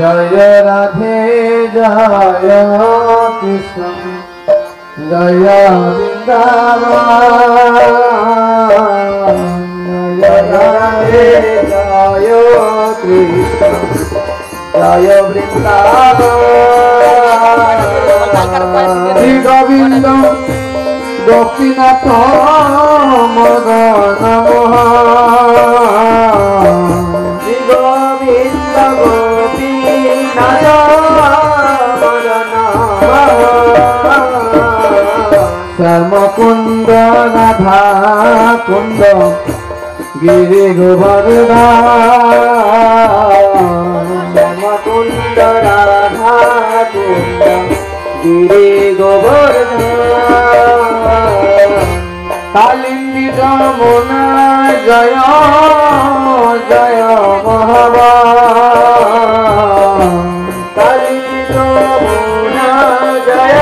जय राधे जय कृष्ण जय वृंदावन जय राधे जय कृष्ण जय वृंदावन श्री गोविंद गोपीनाथ मदन श्री गोविंद गोपीनाथ मदन श्याम कुंद राधा कुंद गिरि गोवर्धन श्याम कुंद राधा कुंद गिरि गोवर्धन कालिंदी जमुना जय जय महावन कालिंदी जमुना जय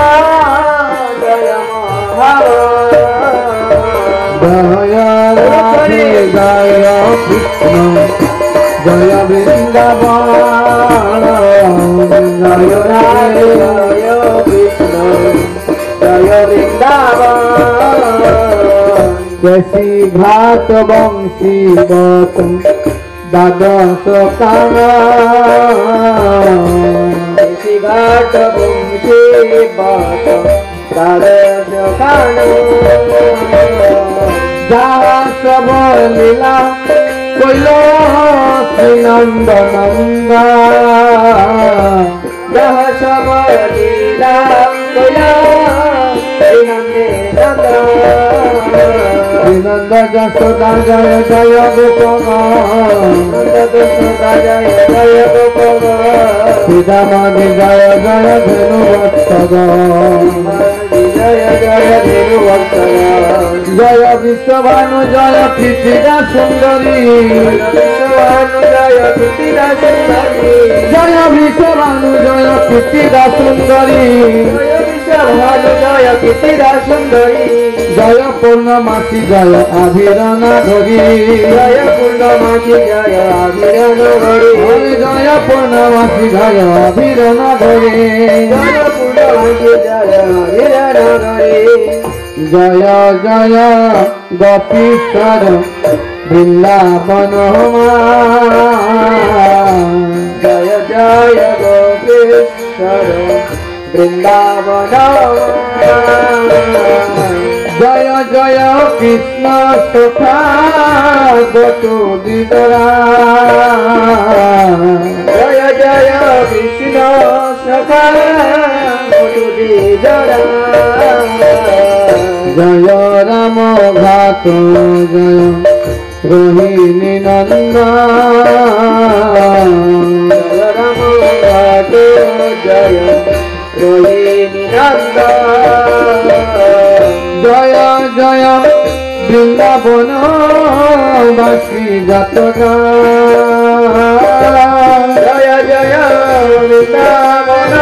जय महावन जय राधे जय कृष्ण जय वृंदावन जय राधे जय कृष्ण जय वृंदावन कैसी घाट वंशी बतम द्वादश कान कैसी घाट वंशी बतम द्वादश कान जहाँ सब लीला कोइलो श्री नंद नंदा जहाँ सब लीला कोइलो श्री नंदे नंदा नंद जसोदा जय जय गोपाल नंद जसोदा जय जय गोपाल सीता माधि जय जय धेनु वत्सल जय जय धेनु वत्सल जय विश्वभानु जय कृतिका सुंदरी विश्वभानु जय कृतिका सुंदरी जय विश्वभानु जय कृतिका सुंदरी भानु जय कृतिका सुंदरी जय पूर्णमासी जय आभिराना घड़ी जय पूर्णमासी जय आभिराना घड़ी जय पूर्णमासी जय आभिराना घड़ी जय पूर्णमासी जय आभिराना घड़ी जय जय गोपीश्वर वृंदावन जय जय गोपीश्वर वृंदावन जय जय कृष्ण सखा गोटू दीदरा जय जय कृष्ण सखा गोटू दीदरा जय राम घाट जय रोहिणी नंदन जय राम घाट जय रोहिणी नंदन जय जय वृंदावन बासी जातका जय जय वृंदावन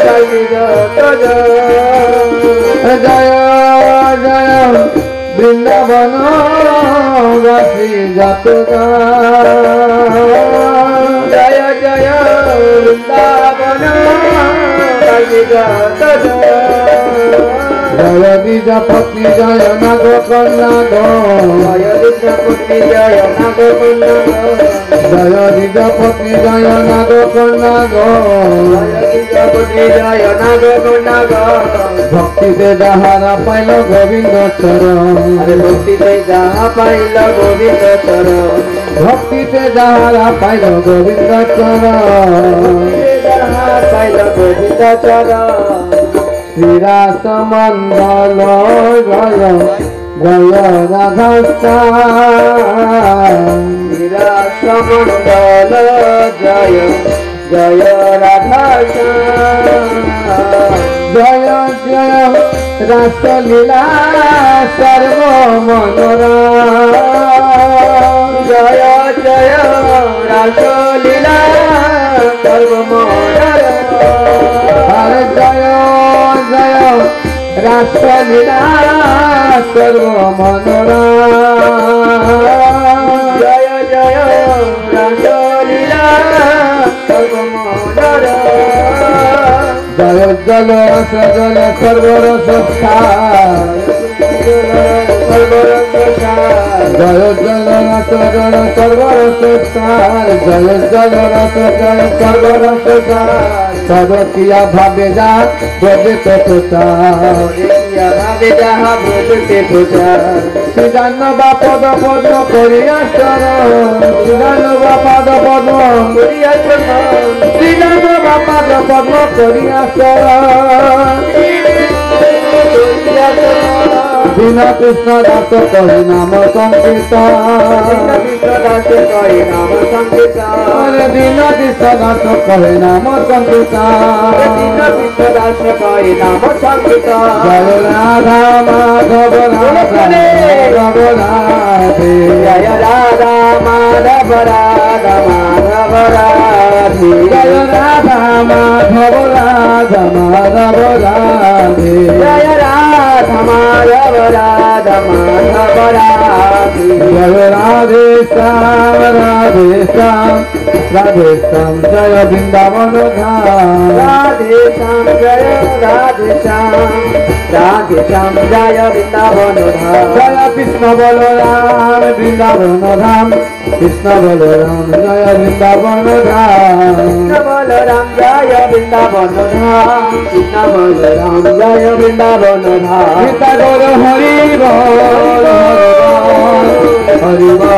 बासी जातका जय जय वृंदावन बासी जातका जय जय वृंदावन बासी जातका जय बीजपति जय नाग कन्या जय बीजपति जय नाग कन्या जय बीजपति जय नाग कन्या जय बीजपति जय नाग कन्या भक्ति से जहारा पाइल गोविंद चरण भक्ति से जहाँ पाइल गोविंद चरण भक्ति से जहारा पाइल गोविंद चरण जहाँ पाइल गोविंद चरण श्रीरास मंडल जय जय राधा श्रीरास मंडल जय जय राधा जय जय रास लीला सर्व मनोरम जय जय रास लीला सर्व मनोरम हरे जय जय रासलीला सर्व मनोरम जय जय रासलीला সর্বমনোরম জয় জল রস জল সর্বরস জয় জল রস জল সর্বরস জয় জল রস জল সর্বরস সদকিয়া ভাবে যা বোঝে তো ভাবে যাহা বোঝতে প্রচার শ্রীজান বা পদ পদ্ম করিয়া শ্রীজান বা পদ পদ্ম করিয়া চরণ শ্রীজান বা পদ পদ্ম করিয়া দীন কৃষ্ণ দাস করি নাম দাস করি নাম সংকীর্তন দীন কৃষ্ণ দাস করি নাম দাস করি নাম সংকীর্তন জয় রাধা মাধব রাধে রাধে জয় রাধা মাধব রাধা মাধব রাধে জয় রাধা মাধব রাধা মাধব রাধে জয় রাধা মাধব রাধা মাধব রাধে জয় রাধে শ্যাম রাধে শ্যাম রাধে শ্যাম জয় বৃন্দাবন ধাম রাধে শ্যাম জয় রাধে শ্যাম রাধে শ্যাম জয় বৃন্দাবন ধাম জয় কৃষ্ণ বলরাম বৃন্দাবন ধাম কৃষ্ণ বলরাম জয় বৃন্দাবন ধাম কৃষ্ণ বলরাম জয় বৃন্দাবন ধাম কৃষ্ণ বলরাম জয় বৃন্দাবন ধাম গীতা গৌর হরি বল হরি বল